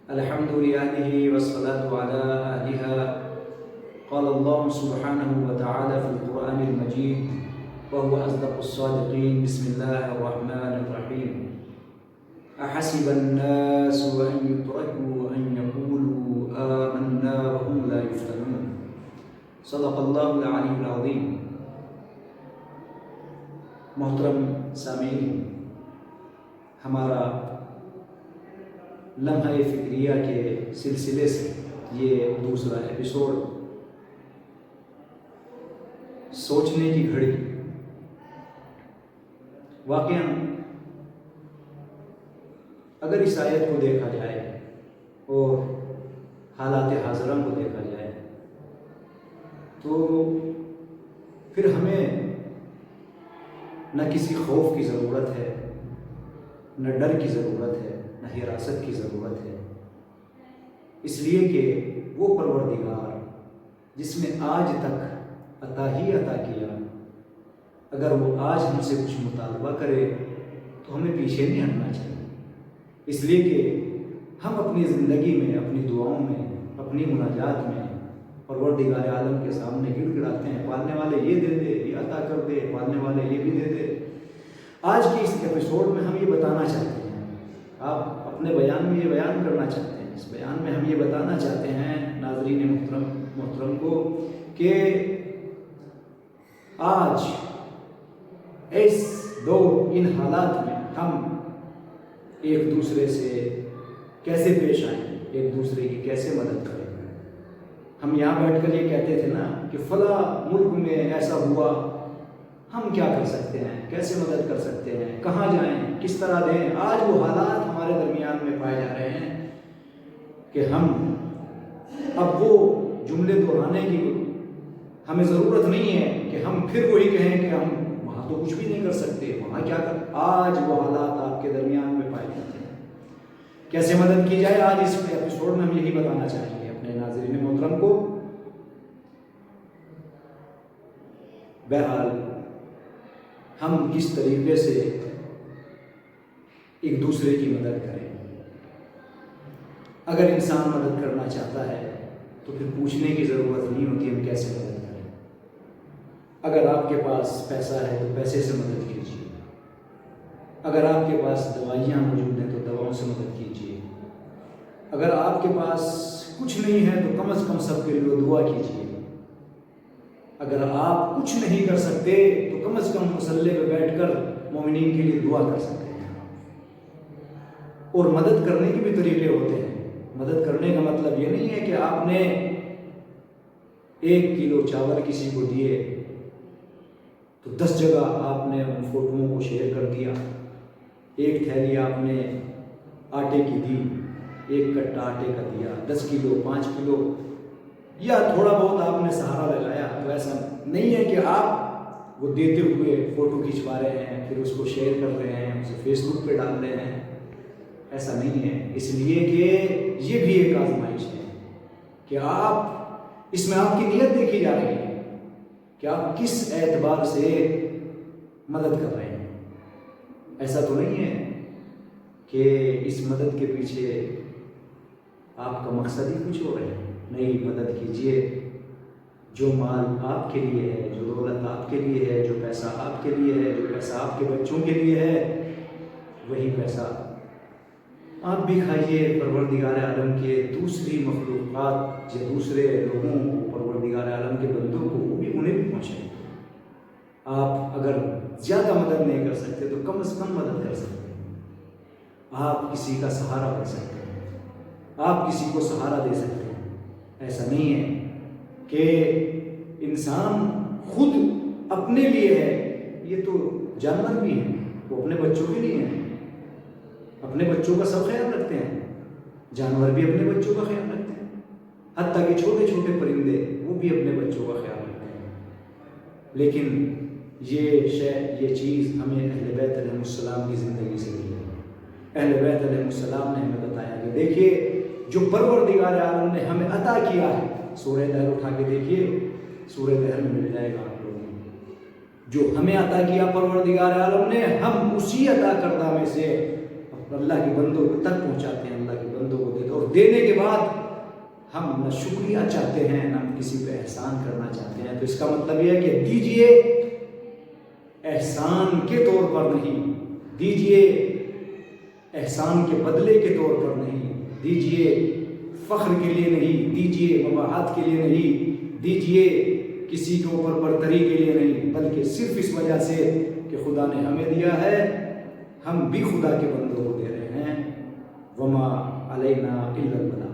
الحمد لله والصلاة على أهلها. قال الله سبحانه وتعالى في القرآن المجيد وهو أصدق الصادقين. بسم الله الرحمن الرحيم. أحسب الناس أن يتركوا أن يقولوا آمنا وهم لا يفتنون. صدق الله العلي العظيم. محترم سامعین، ہمارا لمحہ فکریہ کے سلسلے سے یہ دوسرا ایپیسوڈ سوچنے کی گھڑی. واقعاً اگر اس آیت کو دیکھا جائے اور حالات حاضرہ کو دیکھا جائے تو پھر ہمیں نہ کسی خوف کی ضرورت ہے، نہ ڈر کی ضرورت ہے، نہ حراست کی ضرورت ہے. اس لیے کہ وہ پروردگار جس نے آج تک عطا کیا، اگر وہ آج ہم سے کچھ مطالبہ کرے تو ہمیں پیچھے نہیں ہٹنا چاہیے. اس لیے کہ ہم اپنی زندگی میں، اپنی دعاؤں میں، اپنی مناجات میں پروردگار عالم کے سامنے گڑ گڑاتے ہیں، پالنے والے یہ دے دے، یہ عطا کر دے، پالنے والے یہ بھی دے دے. آج کی اس ایپیسوڈ میں ہم یہ بتانا چاہتے ہیں، آپ اپنے بیان میں یہ بیان کرنا چاہتے ہیں، اس بیان میں ہم یہ بتانا چاہتے ہیں ناظرین محترم کو کہ آج اس دور ان حالات میں ہم ایک دوسرے سے کیسے پیش آئیں، ایک دوسرے کی کیسے مدد کریں. ہم یہاں بیٹھ کر یہ کہتے تھے نا کہ فلاں ملک میں ایسا ہوا، ہم کیا کر سکتے ہیں، کیسے مدد کر سکتے ہیں، کہاں جائیں، کس طرح دیں. آج وہ حالات ہمارے درمیان میں پائے جا رہے ہیں کہ ہم اب وہ جملے دہرانے کی ہمیں ضرورت نہیں ہے کہ ہم پھر وہی کہیں کہ ہم وہاں تو کچھ بھی نہیں کر سکتے، وہاں کیا کر. آج وہ حالات آپ کے درمیان میں پائے جاتے ہیں. کیسے مدد کی جائے، آج اس ایپیسوڈ میں ہم یہی بتانا چاہیں گے اپنے ناظرین محترم کو. بہرحال ہم کس طریقے سے ایک دوسرے کی مدد کریں. اگر انسان مدد کرنا چاہتا ہے تو پھر پوچھنے کی ضرورت نہیں ہوتی ہم کیسے مدد کریں. اگر آپ کے پاس پیسہ ہے تو پیسے سے مدد کیجیے، اگر آپ کے پاس دوائیاں موجود ہیں تو دواؤں سے مدد کیجیے، اگر آپ کے پاس کچھ نہیں ہے تو کم از کم سب کے لیے دعا کیجیے. اگر آپ کچھ نہیں کر سکتے تو کم از کم مصلی پہ بیٹھ کر مومنین کے لیے دعا کر سکتے ہیں. اور مدد کرنے کے بھی طریقے ہوتے ہیں. مدد کرنے کا مطلب یہ نہیں ہے کہ آپ نے 1 کلو چاول کسی کو دیے تو 10 جگہ آپ نے ان فوٹوؤں کو شیئر کر دیا. 1 تھیلی آپ نے آٹے کی دی، 1 کٹا آٹے کا دیا، 10 کلو 5 کلو یا تھوڑا بہت آپ نے سہارا لگایا. تو ایسا نہیں ہے کہ آپ وہ دیتے ہوئے فوٹو کھنچوا رہے ہیں، پھر اس کو شیئر کر رہے ہیں، اسے فیس بک پہ ڈال رہے ہیں. ایسا نہیں ہے. اس لیے کہ یہ بھی ایک آزمائش ہے کہ آپ اس میں آپ کی نیت دیکھی جا رہی ہے کہ آپ کس اعتبار سے مدد کر رہے ہیں. ایسا تو نہیں ہے کہ اس مدد کے پیچھے آپ کا مقصد ہی کچھ اور ہے. نہیں، مدد کیجیے. جو مال آپ کے لیے ہے، جو دولت آپ کے لیے ہے، جو پیسہ آپ کے لیے ہے، جو پیسہ آپ کے بچوں کے لیے ہے، وہی پیسہ آپ بھی کھائیے. پروردگار عالم کے دوسری مخلوقات یا دوسرے لوگوں کو، پروردگار عالم کے بندوں کو، وہ بھی انہیں بھی پہنچائیں. آپ اگر زیادہ مدد نہیں کر سکتے تو کم از کم مدد کر سکتے ہیں. آپ کسی کا سہارا بن سکتے ہیں، آپ کسی کو سہارا دے سکتے ہیں. ایسا نہیں ہے کہ انسان خود اپنے لیے ہے. یہ تو جانور بھی ہیں، وہ اپنے بچوں کے لیے ہیں، اپنے بچوں کا سب خیال رکھتے ہیں. جانور بھی اپنے بچوں کا خیال رکھتے ہیں، حتیٰ کہ چھوٹے چھوٹے پرندے وہ بھی اپنے بچوں کا خیال رکھتے ہیں. لیکن یہ چیز ہمیں اہل بیت علیہ السلام کی زندگی سے ملی ہے. اہل بیت علیہ السلام نے ہمیں بتایا کہ دیکھیے جو پروردگار عالم نے ہمیں عطا کیا ہے، سورہ دہر اٹھا کے دیکھیے، سورہ دہر میں مل جائے گا آپ لوگوں کو. جو ہمیں عطا کیا پروردگار عالم نے، ہم اسی عطا کردہ میں سے اللہ کے بندوں تک پہنچاتے ہیں، اللہ کے بندوں کو دیتے، اور دینے کے بعد ہم نہ شکریہ چاہتے ہیں نہ کسی پہ احسان کرنا چاہتے ہیں۔ تو اس کا مطلب یہ ہے کہ دیجئے احسان کے طور پر نہیں، دیجئے احسان کے بدلے کے طور پر نہیں، دیجئے فخر کے لیے نہیں، دیجئے مباحات کے لیے نہیں، دیجئے کسی کے اوپر برتری کے لیے نہیں، بلکہ صرف اس وجہ سے کہ خدا نے ہمیں دیا ہے، ہم بھی خدا کے بندوں کو دے رہے ہیں۔ وما علینا الا البلاغ۔